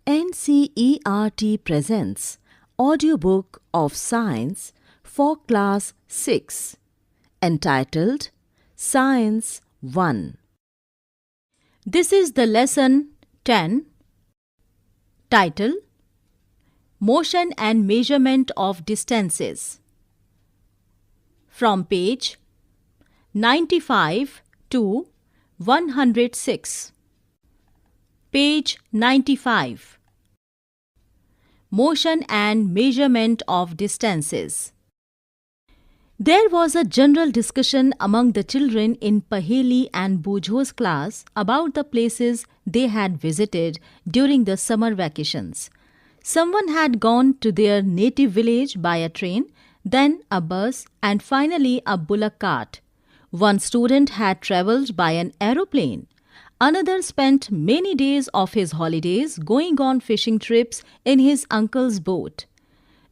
NCERT presents Audiobook of Science for Class 6 entitled Science 1. This is the lesson 10, title Motion and Measurement of Distances, from page 95 to 106. Page 95. Motion and Measurement of Distances. There was a general discussion among the children in Paheli and Bujho's class about the places they had visited during the summer vacations. Someone had gone to their native village by a train, then a bus, and finally a bullock cart. One student had travelled by an aeroplane. Another spent many days of his holidays going on fishing trips in his uncle's boat.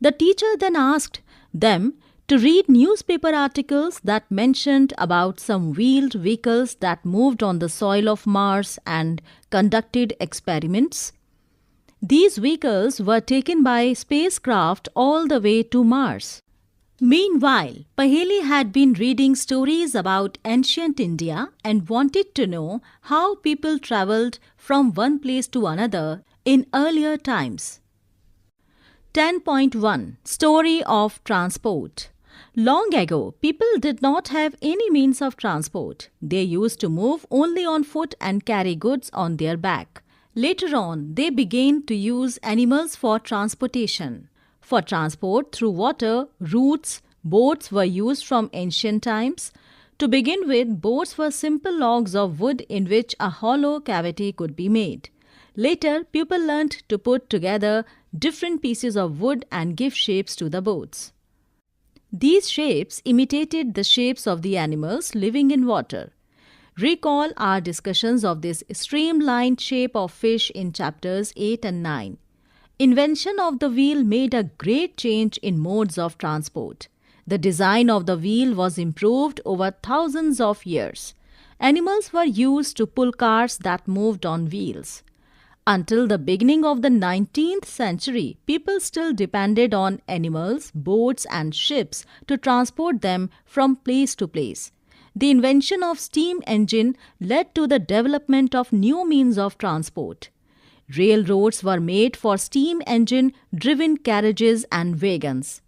The teacher then asked them to read newspaper articles that mentioned about some wheeled vehicles that moved on the soil of Mars and conducted experiments. These vehicles were taken by spacecraft all the way to Mars. Meanwhile, Paheli had been reading stories about ancient India and wanted to know how people travelled from one place to another in earlier times. 10.1 Story of Transport. Long ago, people did not have any means of transport. They used to move only on foot and carry goods on their back. Later on, they began to use animals for transportation. For transport through water routes, boats were used from ancient times. To begin with, boats were simple logs of wood in which a hollow cavity could be made. Later, people learnt to put together different pieces of wood and give shapes to the boats. These shapes imitated the shapes of the animals living in water. Recall our discussions of this streamlined shape of fish in chapters 8 and 9. Invention of the wheel made a great change in modes of transport. The design of the wheel was improved over thousands of years. Animals were used to pull cars that moved on wheels. Until the beginning of the 19th century, people still depended on animals, boats, and ships to transport them from place to place. The invention of steam engine led to the development of new means of transport. Railroads were made for steam engine-driven carriages and wagons.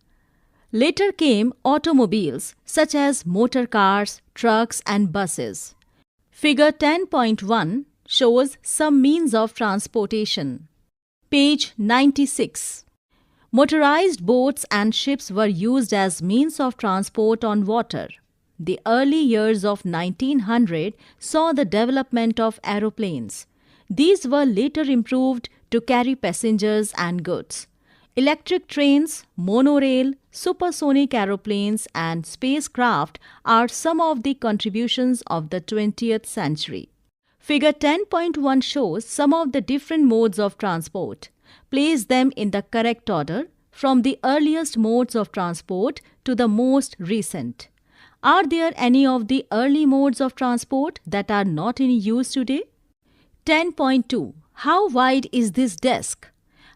Later came automobiles such as motor cars, trucks, and buses. Figure 10.1 shows some means of transportation. Page 96. Motorized boats and ships were used as means of transport on water. The early years of 1900 saw the development of aeroplanes. These were later improved to carry passengers and goods. Electric trains, monorail, supersonic aeroplanes, and spacecraft are some of the contributions of the 20th century. Figure 10.1 shows some of the different modes of transport. Place them in the correct order from the earliest modes of transport to the most recent. Are there any of the early modes of transport that are not in use today? 10.2 How wide is this desk?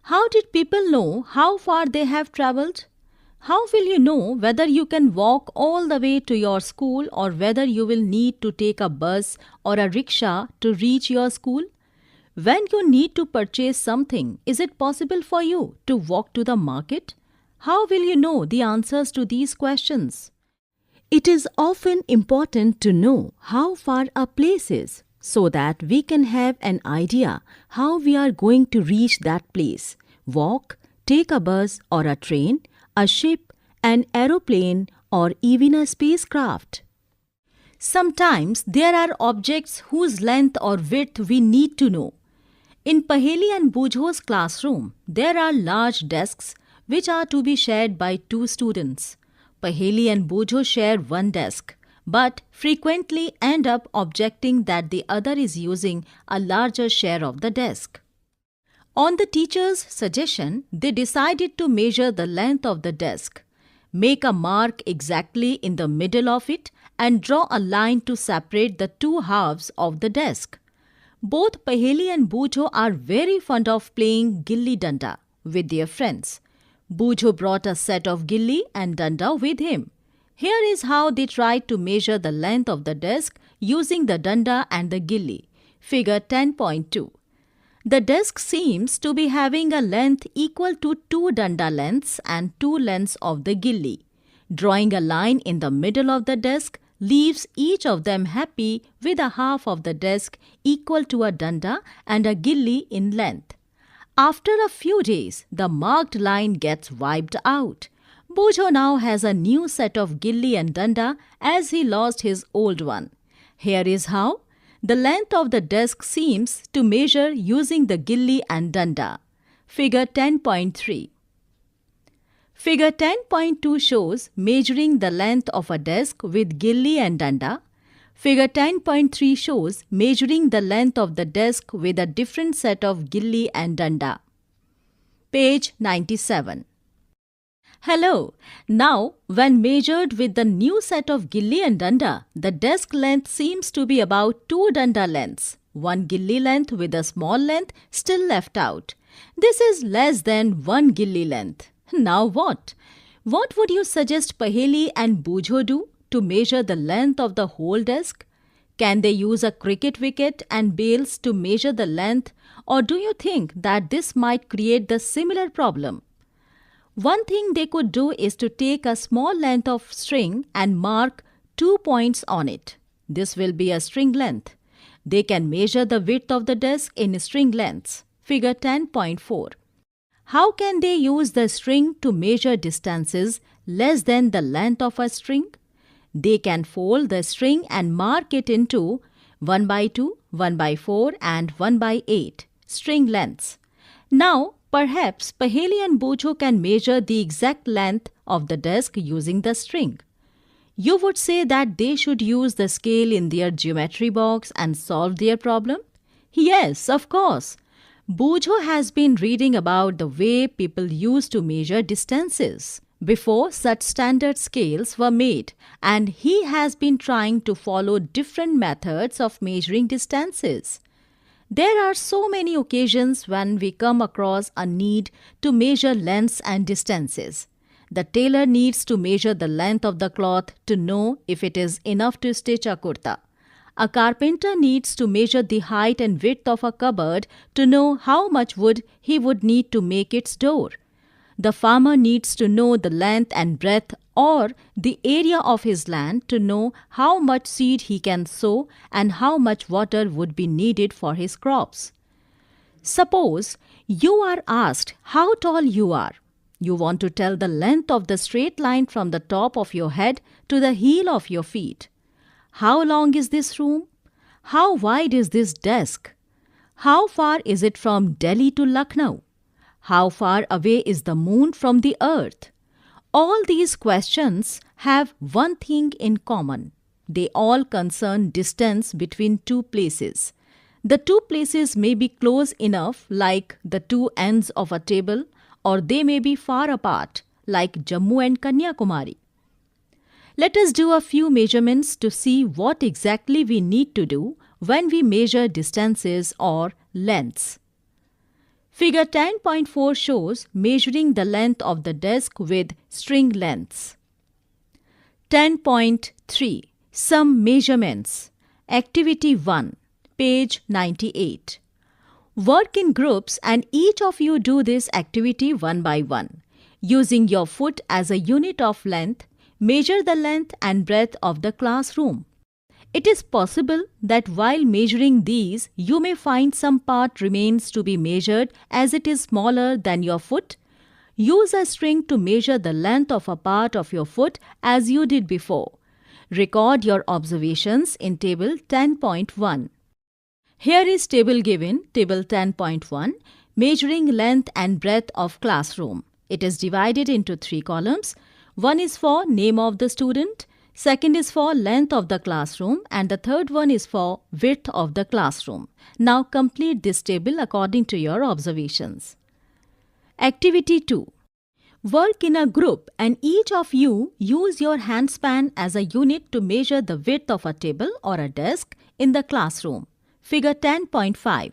How did people know how far they have travelled? How will you know whether you can walk all the way to your school or whether you will need to take a bus or a rickshaw to reach your school? When you need to purchase something, is it possible for you to walk to the market? How will you know the answers to these questions? It is often important to know how far a place is, so that we can have an idea how we are going to reach that place. Walk, take a bus or a train, a ship, an aeroplane, or even a spacecraft. Sometimes there are objects whose length or width we need to know. In Paheli and Bujho's classroom, there are large desks which are to be shared by two students. Paheli and Bujho share one desk, but frequently end up objecting that the other is using a larger share of the desk. On the teacher's suggestion, they decided to measure the length of the desk. Make a mark exactly in the middle of it and draw a line to separate the two halves of the desk. Both Paheli and Bujo are very fond of playing gilli danda with their friends. Bujo brought a set of gilli and danda with him. Here is how they tried to measure the length of the desk using the danda and the gilli. Figure 10.2. The desk seems to be having a length equal to 2 danda lengths and 2 lengths of the gilli. Drawing a line in the middle of the desk leaves each of them happy with a half of the desk equal to a danda and a gilli in length. After a few days, the marked line gets wiped out. Bujo now has a new set of gilli and danda as he lost his old one. Here is how. The length of the desk seems to measure using the gilli and danda. Figure 10.3. Figure 10.2 shows measuring the length of a desk with gilli and danda. Figure 10.3 shows measuring the length of the desk with a different set of gilli and danda. Page 97. Hello. Now, when measured with the new set of gilli and danda, the desk length seems to be about 2 danda lengths. 1 gilli length with a small length still left out. This is less than 1 gilli length. Now what? What would you suggest Paheli and Bujo do to measure the length of the whole desk? Can they use a cricket wicket and bails to measure the length, or do you think that this might create the similar problem? One thing they could do is to take a small length of string and mark 2 points on it. This will be a string length. They can measure the width of the desk in string lengths. Figure 10.4. How can they use the string to measure distances less than the length of a string? They can fold the string and mark it into 1 by 2, 1 by 4 and 1 by 8 string lengths. Now, perhaps Paheli and Bujo can measure the exact length of the desk using the string. You would say that they should use the scale in their geometry box and solve their problem? Yes, of course. Bujo has been reading about the way people used to measure distances before such standard scales were made, and he has been trying to follow different methods of measuring distances. There are so many occasions when we come across a need to measure lengths and distances. The tailor needs to measure the length of the cloth to know if it is enough to stitch a kurta. A carpenter needs to measure the height and width of a cupboard to know how much wood he would need to make its door. The farmer needs to know the length and breadth or the area of his land to know how much seed he can sow and how much water would be needed for his crops. Suppose you are asked how tall you are. You want to tell the length of the straight line from the top of your head to the heel of your feet. How long is this room? How wide is this desk? How far is it from Delhi to Lucknow? How far away is the moon from the earth? All these questions have one thing in common. They all concern distance between two places. The two places may be close enough, like the two ends of a table, or they may be far apart, like Jammu and Kanyakumari. Let us do a few measurements to see what exactly we need to do when we measure distances or lengths. Figure 10.4 shows measuring the length of the desk with string lengths. 10.3 Some measurements. Activity 1, page 98. Work in groups and each of you do this activity one by one. Using your foot as a unit of length, measure the length and breadth of the classroom. It is possible that while measuring these, you may find some part remains to be measured as it is smaller than your foot. Use a string to measure the length of a part of your foot as you did before. Record your observations in table 10.1. Here is table given, table 10.1, measuring length and breadth of classroom. It is divided into 3 columns. One is for name of the student, second is for length of the classroom, and the third one is for width of the classroom. Now complete this table according to your observations. Activity 2. Work in a group and each of you use your handspan as a unit to measure the width of a table or a desk in the classroom. Figure 10.5.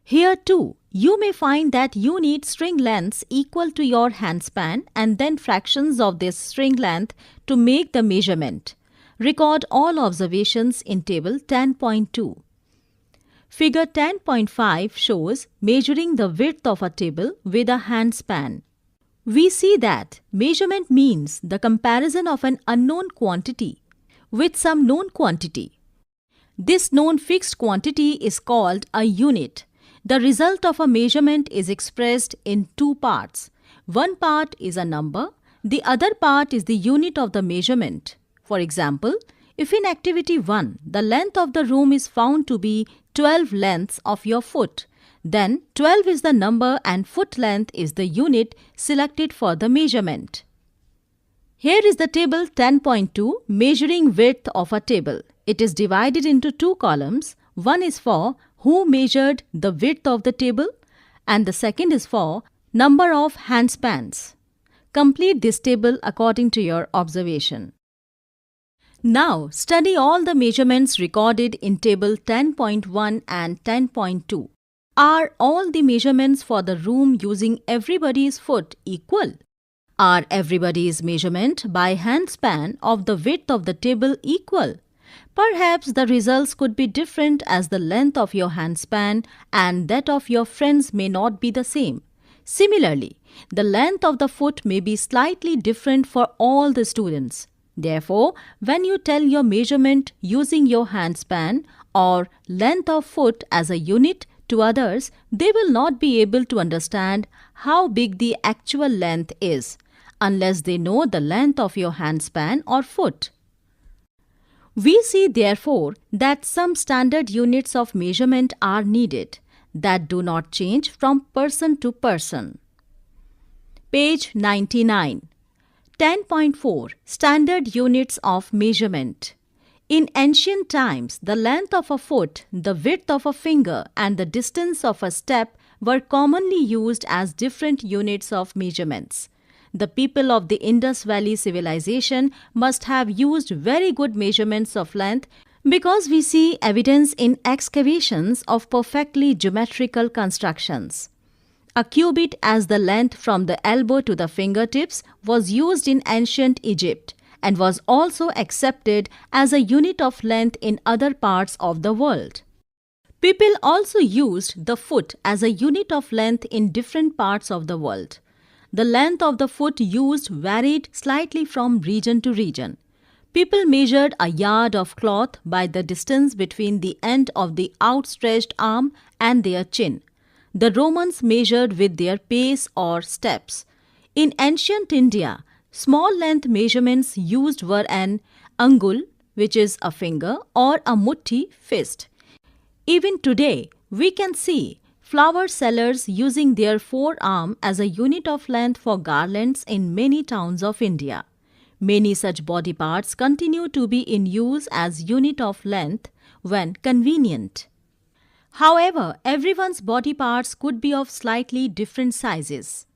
Here too, you may find that you need string lengths equal to your handspan and then fractions of this string length to make the measurement. Record all observations in table 10.2. Figure 10.5 shows measuring the width of a table with a handspan. We see that measurement means the comparison of an unknown quantity with some known quantity. This known fixed quantity is called a unit. The result of a measurement is expressed in two parts. One part is a number, the other part is the unit of the measurement. For example, if in activity 1 the length of the room is found to be 12 lengths of your foot, then 12 is the number and foot length is the unit selected for the measurement. Here is the table 10.2 measuring width of a table. It is divided into two columns. One is for who measured the width of the table and the second is for number of handspans. Complete this table according to your observation. Now study all the measurements recorded in table 10.1 and 10.2. Are all the measurements for the room using everybody's foot equal? Are everybody's measurement by handspan of the width of the table equal? Perhaps the results could be different as the length of your handspan and that of your friends may not be the same. Similarly, the length of the foot may be slightly different for all the students. Therefore, when you tell your measurement using your handspan or length of foot as a unit to others, they will not be able to understand how big the actual length is unless they know the length of your handspan or foot. We see therefore that some standard units of measurement are needed that do not change from person to person. Page 99. 10.4 Standard Units of Measurement. In ancient times, the length of a foot, the width of a finger, and the distance of a step were commonly used as different units of measurements. The people of the Indus Valley civilization must have used very good measurements of length because we see evidence in excavations of perfectly geometrical constructions. A cubit as the length from the elbow to the fingertips was used in ancient Egypt and was also accepted as a unit of length in other parts of the world. People also used the foot as a unit of length in different parts of the world. The length of the foot used varied slightly from region to region. People measured a yard of cloth by the distance between the end of the outstretched arm and their chin. The Romans measured with their pace or steps. In ancient India, small length measurements used were an angul, which is a finger, or a mutti, fist. Even today, we can see flower sellers using their forearm as a unit of length for garlands in many towns of India. Many such body parts continue to be in use as unit of length when convenient. However, everyone's body parts could be of slightly different sizes.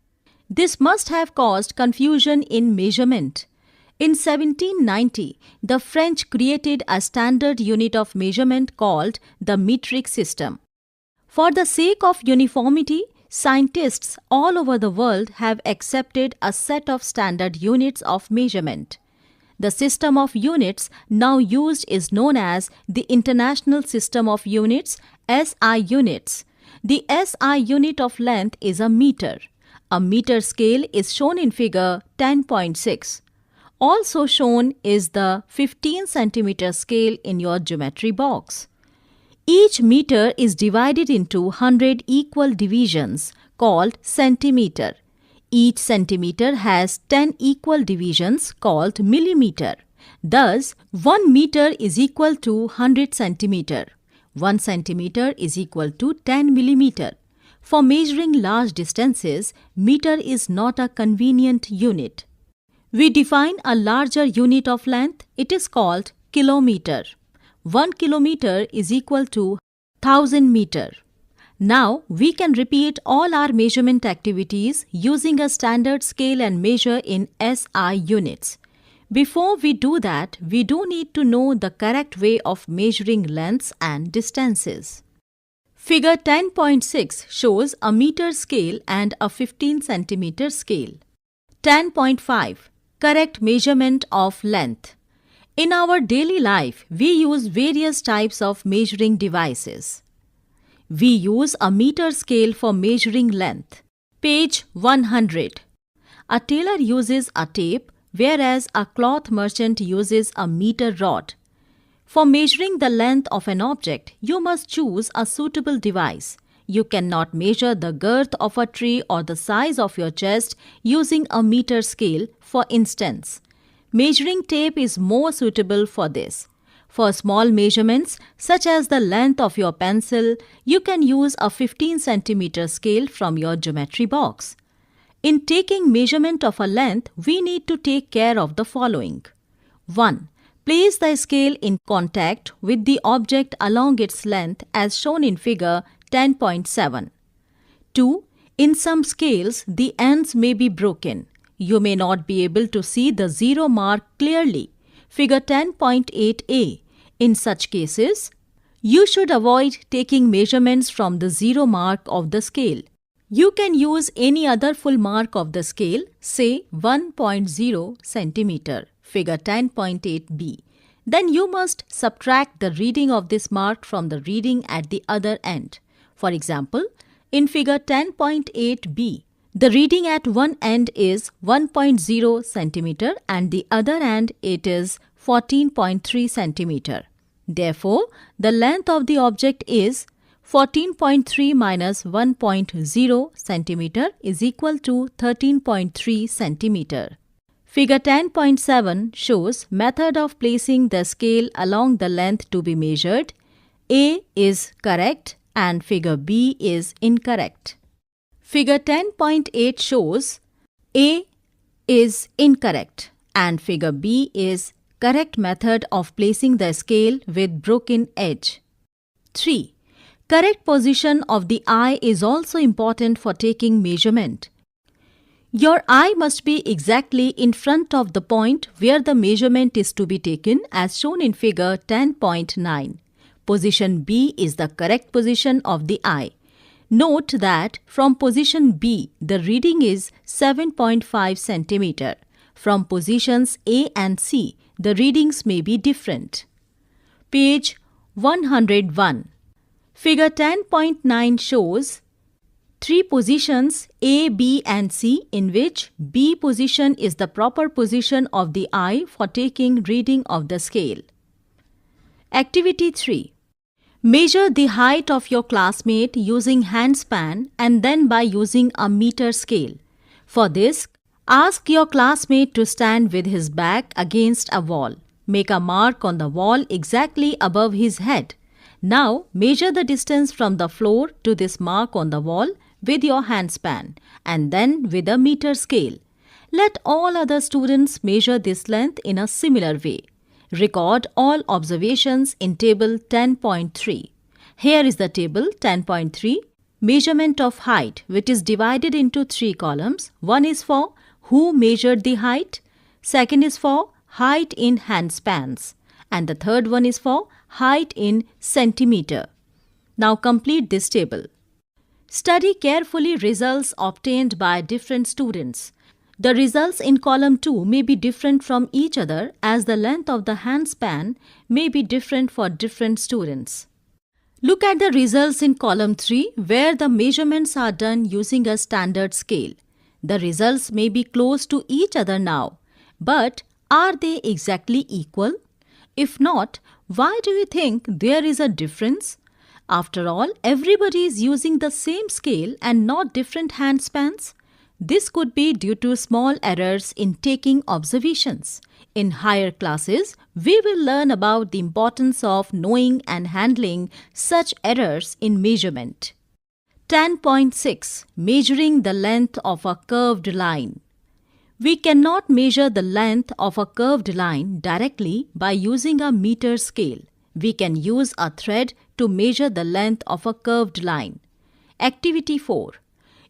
This must have caused confusion in measurement. In 1790, the French created a standard unit of measurement called the metric system. For the sake of uniformity, scientists all over the world have accepted a set of standard units of measurement. The system of units now used is known as the International System of Units, SI units. The SI unit of length is a meter. A meter scale is shown in figure 10.6. Also shown is the 15 centimeter scale in your geometry box. Each meter is divided into 100 equal divisions called centimeter. Each centimeter has 10 equal divisions called millimeter. Thus, 1 meter is equal to 100 centimeter. 1 centimeter is equal to 10 millimeter. For measuring large distances, meter is not a convenient unit. We define a larger unit of length. It is called kilometer. 1 kilometer is equal to 1000 meter. Now we can repeat all our measurement activities using a standard scale and measure in SI units. Before we do that, we do need to know the correct way of measuring lengths and distances. Figure 10.6 shows a meter scale and a 15 centimeter scale. 10.5 Correct measurement of length. In our daily life, we use various types of measuring devices. We use a meter scale for measuring length. Page 100. A tailor uses a tape, whereas a cloth merchant uses a meter rod. For measuring the length of an object, you must choose a suitable device. You cannot measure the girth of a tree or the size of your chest using a meter scale, for instance. Measuring tape is more suitable for this. For small measurements, such as the length of your pencil, you can use a 15 centimeter scale from your geometry box. In taking measurement of a length, we need to take care of the following. 1. Place the scale in contact with the object along its length as shown in figure 10.7. 2. In some scales, the ends may be broken. You may not be able to see the zero mark clearly. Figure 10.8a. In such cases, you should avoid taking measurements from the zero mark of the scale. You can use any other full mark of the scale, say 1.0 centimeter. Figure 10.8b. Then you must subtract the reading of this mark from the reading at the other end. For example, in figure 10.8b, the reading at one end is 1.0 centimeter and the other end it is 14.3 centimeter. Therefore, the length of the object is 14.3 minus 1.0 centimeter is equal to 13.3 centimeter. Figure 10.7 shows method of placing the scale along the length to be measured. A is correct and figure B is incorrect. Figure 10.8 shows A is incorrect and figure B is correct method of placing the scale with broken edge. 3. Correct position of the eye is also important for taking measurement. Your eye must be exactly in front of the point where the measurement is to be taken as shown in figure 10.9. Position B is the correct position of the eye. Note that from position B, the reading is 7.5 centimeter. From positions A and C, the readings may be different. Page 101. Figure 10.9 shows 3 positions A, B and C in which B position is the proper position of the eye for taking reading of the scale. Activity 3. Measure the height of your classmate using handspan and then by using a meter scale. For this, ask your classmate to stand with his back against a wall. Make a mark on the wall exactly above his head. Now, measure the distance from the floor to this mark on the wall with your handspan and then with a meter scale. Let all other students measure this length in a similar way. Record all observations in table 10.3. Here is the table 10.3, measurement of height, which is divided into 3 columns. One is for who measured the height, second is for height in handspans, and the third one is for height in centimeter. Now complete this table. Study carefully results obtained by different students. The results in column 2 may be different from each other as the length of the handspan may be different for different students. Look at the results in column 3 where the measurements are done using a standard scale. The results may be close to each other now, but are they exactly equal? If not, why do you think there is a difference? After all, everybody is using the same scale and not different handspans. This could be due to small errors in taking observations. In higher classes, we will learn about the importance of knowing and handling such errors in measurement. 10.6. Measuring the length of a curved line. We cannot measure the length of a curved line directly by using a meter scale. We can use a thread to measure the length of a curved line. Activity 4.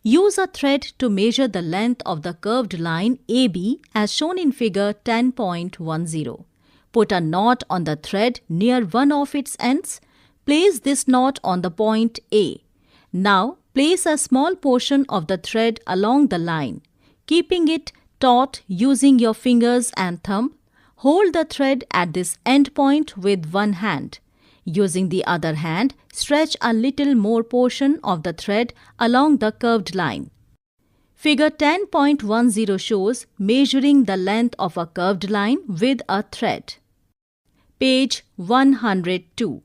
Use a thread to measure the length of the curved line AB as shown in figure 10.10. Put a knot on the thread near one of its ends. Place this knot on the point A. Now, place a small portion of the thread along the line. Keeping it taut using your fingers and thumb, hold the thread at this end point with one hand. Using the other hand, stretch a little more portion of the thread along the curved line. Figure 10.10 shows measuring the length of a curved line with a thread. Page 102.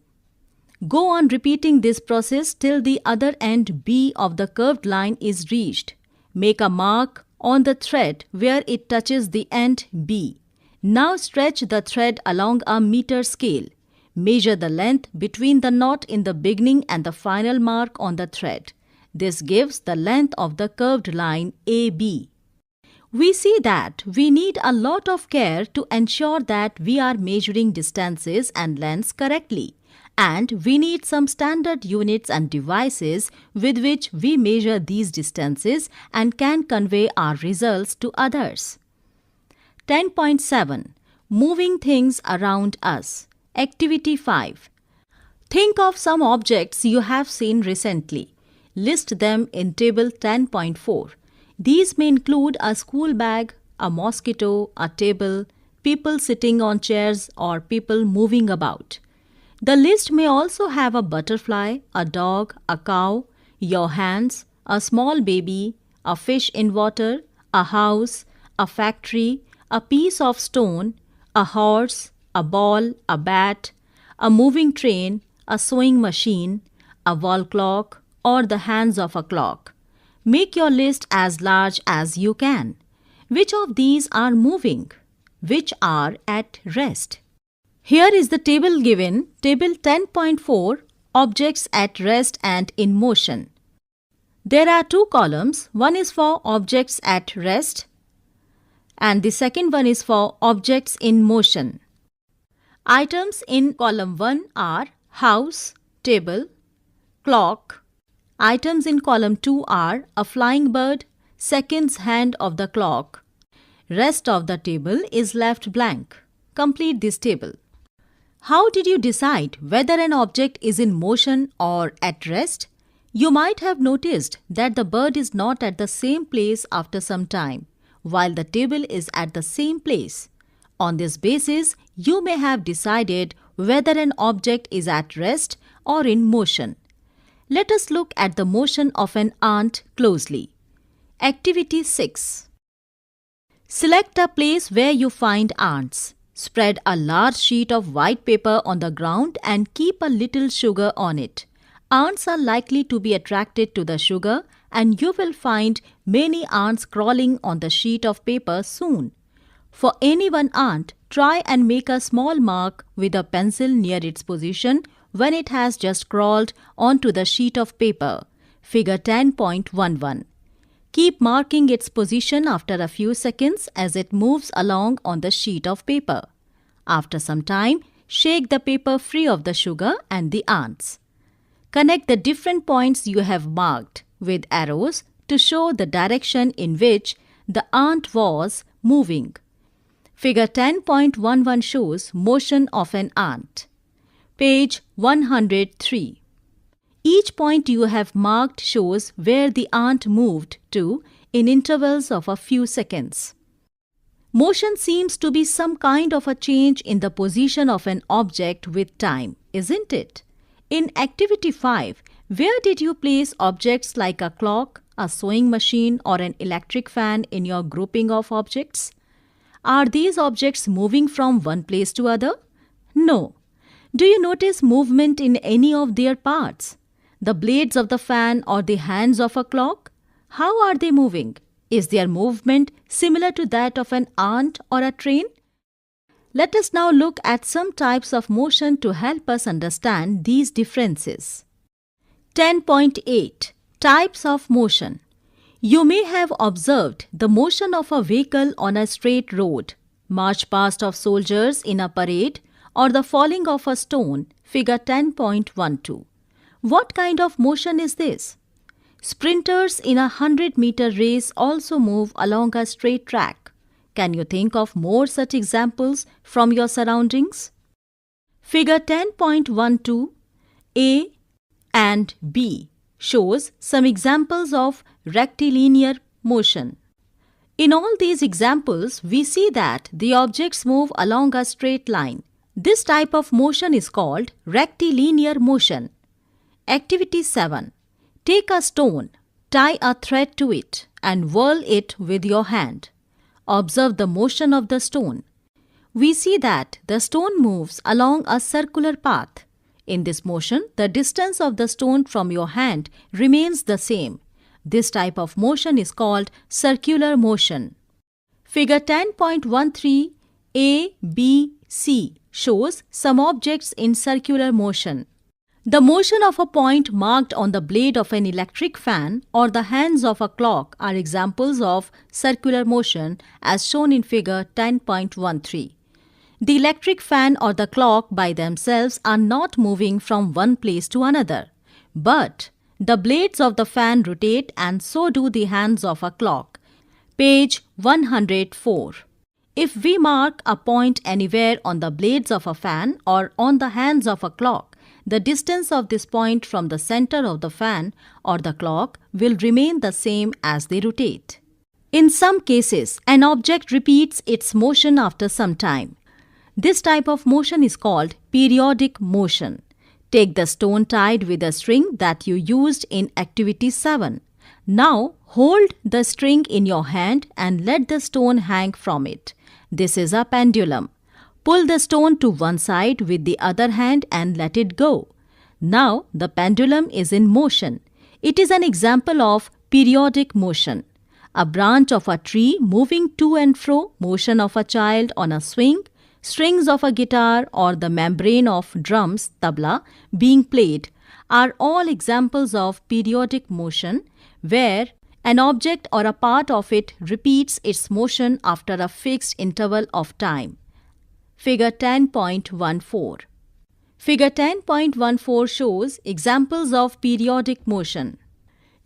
Go on repeating this process till the other end B of the curved line is reached. Make a mark on the thread where it touches the end B. Now stretch the thread along a meter scale. Measure the length between the knot in the beginning and the final mark on the thread. This gives the length of the curved line AB. We see that we need a lot of care to ensure that we are measuring distances and lengths correctly. And we need some standard units and devices with which we measure these distances and can convey our results to others. 10.7. Moving things around us. Activity 5. Think of some objects you have seen recently. List them in table 10.4. These may include a school bag, a mosquito, a table, people sitting on chairs, or people moving about. The list may also have a butterfly, a dog, a cow, your hands, a small baby, a fish in water, a house, a factory, a piece of stone, a horse, a ball, a bat, a moving train, a sewing machine, a wall clock, or the hands of a clock. Make your list as large as you can. Which of these are moving? Which are at rest? Here is the table given, table 10.4, objects at rest and in motion. There are two columns, one is for objects at rest and the second one is for objects in motion. Items in column 1 are house, table, clock. Items in column 2 are a flying bird, seconds hand of the clock. Rest of the table is left blank. Complete this table. How did you decide whether an object is in motion or at rest? You might have noticed that the bird is not at the same place after some time, while the table is at the same place. On this basis, you may have decided whether an object is at rest or in motion. Let us look at the motion of an ant closely. Activity 6. Select a place where you find ants. Spread a large sheet of white paper on the ground and keep a little sugar on it. Ants are likely to be attracted to the sugar and you will find many ants crawling on the sheet of paper soon. For any one ant, try and make a small mark with a pencil near its position when it has just crawled onto the sheet of paper. Figure 10.11. Keep marking its position after a few seconds as it moves along on the sheet of paper. After some time, shake the paper free of the sugar and the ants. Connect the different points you have marked with arrows to show the direction in which the ant was moving. Figure 10.11 shows motion of an ant. Page 103. Each point you have marked shows where the ant moved to in intervals of a few seconds. Motion seems to be some kind of a change in the position of an object with time, isn't it? In Activity 5, where did you place objects like a clock, a sewing machine, or an electric fan in your grouping of objects? Are these objects moving from one place to other? No. Do you notice movement in any of their parts? The blades of the fan or the hands of a clock? How are they moving? Is their movement similar to that of an ant or a train? Let us now look at some types of motion to help us understand these differences. 10.8. Types of motion. You may have observed the motion of a vehicle on a straight road, march past of soldiers in a parade, or the falling of a stone, figure 10.12. What kind of motion is this? Sprinters in a 100-meter race also move along a straight track. Can you think of more such examples from your surroundings? Figure 10.12 A and B shows some examples of rectilinear motion. In all these examples, we see that the objects move along a straight line. This type of motion is called rectilinear motion. Activity 7. Take a stone, tie a thread to it, and whirl it with your hand. Observe the motion of the stone. We see that the stone moves along a circular path. In this motion, the distance of the stone from your hand remains the same. This type of motion is called circular motion. Figure 10.13 A, B, C shows some objects in circular motion. The motion of a point marked on the blade of an electric fan or the hands of a clock are examples of circular motion as shown in figure 10.13. The electric fan or the clock by themselves are not moving from one place to another, but the blades of the fan rotate and so do the hands of a clock. Page 104. If we mark a point anywhere on the blades of a fan or on the hands of a clock, the distance of this point from the center of the fan or the clock will remain the same as they rotate. In some cases, an object repeats its motion after some time. This type of motion is called periodic motion. Take the stone tied with a string that you used in Activity 7. Now, hold the string in your hand and let the stone hang from it. This is a pendulum. Pull the stone to one side with the other hand and let it go. Now, the pendulum is in motion. It is an example of periodic motion. A branch of a tree moving to and fro, motion of a child on a swing, strings of a guitar or the membrane of drums, tabla, being played are all examples of periodic motion where an object or a part of it repeats its motion after a fixed interval of time. Figure 10.14. Figure 10.14 shows examples of periodic motion.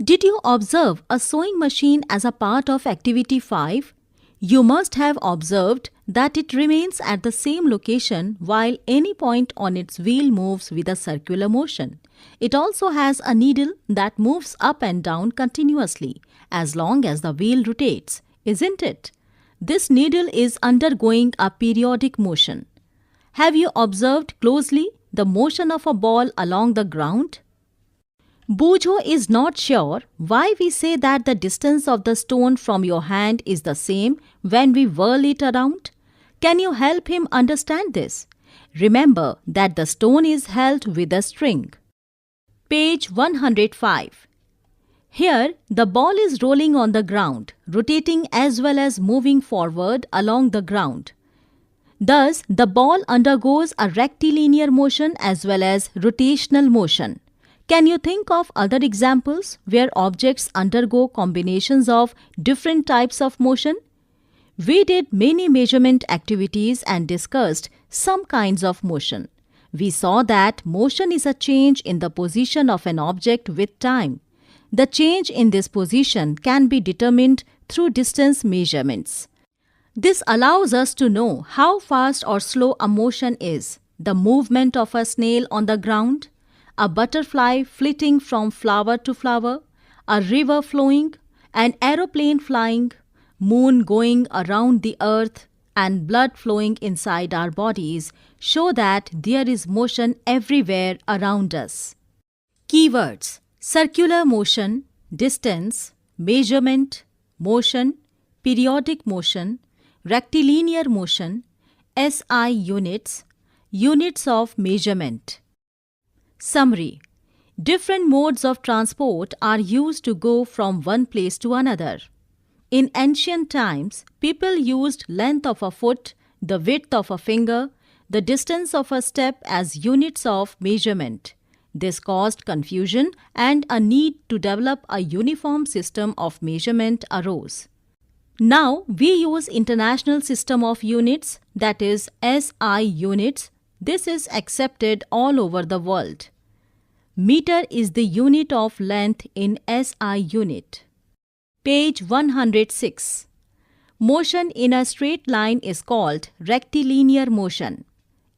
Did you observe a sewing machine as a part of Activity 5? You must have observed that it remains at the same location while any point on its wheel moves with a circular motion. It also has a needle that moves up and down continuously as long as the wheel rotates, isn't it? This needle is undergoing a periodic motion. Have you observed closely the motion of a ball along the ground? Bujo is not sure why we say that the distance of the stone from your hand is the same when we whirl it around. Can you help him understand this? Remember that the stone is held with a string. Page 105. Here, the ball is rolling on the ground, rotating as well as moving forward along the ground. Thus, the ball undergoes a rectilinear motion as well as rotational motion. Can you think of other examples where objects undergo combinations of different types of motion? We did many measurement activities and discussed some kinds of motion. We saw that motion is a change in the position of an object with time. The change in this position can be determined through distance measurements. This allows us to know how fast or slow a motion is. The movement of a snail on the ground, a butterfly flitting from flower to flower, a river flowing, an aeroplane flying, moon going around the earth, and blood flowing inside our bodies show that there is motion everywhere around us. Keywords: circular motion, distance, measurement, motion, periodic motion, rectilinear motion, SI units, units of measurement. Summary: different modes of transport are used to go from one place to another. In ancient times, people used length of a foot, the width of a finger, the distance of a step as units of measurement. This caused confusion and a need to develop a uniform system of measurement arose. Now we use International System of Units, that is SI units. This is accepted all over the world. Meter is the unit of length in SI unit. Page 106. Motion in a straight line is called rectilinear motion.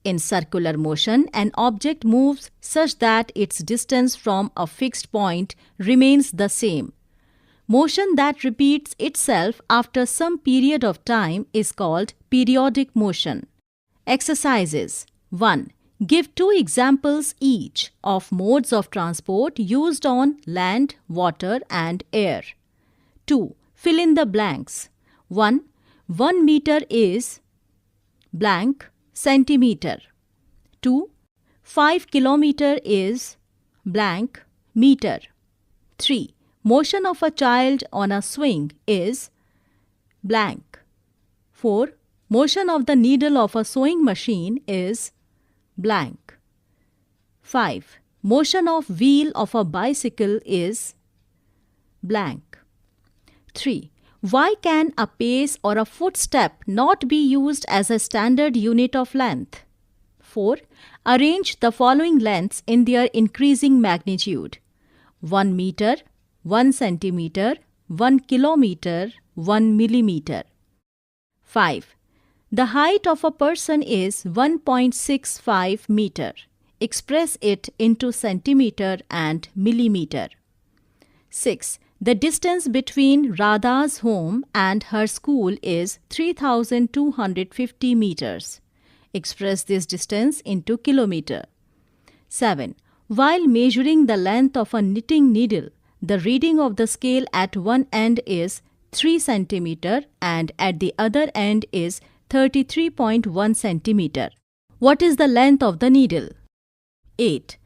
In circular motion, an object moves such that its distance from a fixed point remains the same. Motion that repeats itself after some period of time is called periodic motion. Exercises. 1. Give 2 examples each of modes of transport used on land, water, and air. 2. Fill in the blanks. 1. 1 meter is blank centimeter. 2. 5 kilometer is blank meter. 3. Motion of a child on a swing is blank. 4. Motion of the needle of a sewing machine is blank. 5. Motion of wheel of a bicycle is blank. 3. Why can a pace or a footstep not be used as a standard unit of length? 4. Arrange the following lengths in their increasing magnitude: 1 meter, 1 centimeter, 1 kilometer, 1 millimeter. 5. The height of a person is 1.65 meter. Express it into centimeter and millimeter. 6. The distance between Radha's home and her school is 3,250 meters. Express this distance into kilometer. 7. While measuring the length of a knitting needle, the reading of the scale at one end is 3 centimeter and at the other end is 33.1 centimeter. What is the length of the needle? 8.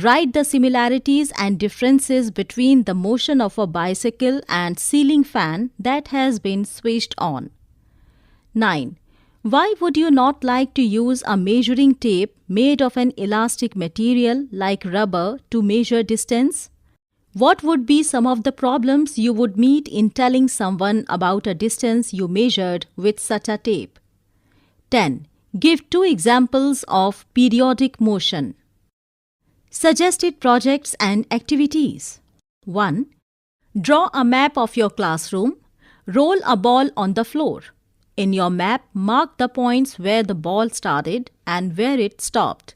Write the similarities and differences between the motion of a bicycle and ceiling fan that has been switched on. 9. Why would you not like to use a measuring tape made of an elastic material like rubber to measure distance? What would be some of the problems you would meet in telling someone about a distance you measured with such a tape? 10. Give 2 examples of periodic motion. Suggested projects and activities. 1. Draw a map of your classroom. Roll a ball on the floor. In your map, mark the points where the ball started and where it stopped.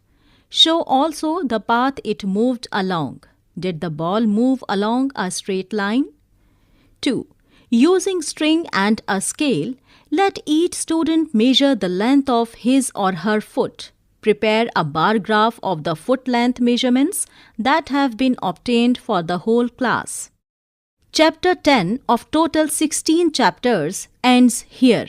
Show also the path it moved along. Did the ball move along a straight line? 2. Using string and a scale, let each student measure the length of his or her foot. Prepare a bar graph of the foot length measurements that have been obtained for the whole class. Chapter 10 of total 16 chapters ends here.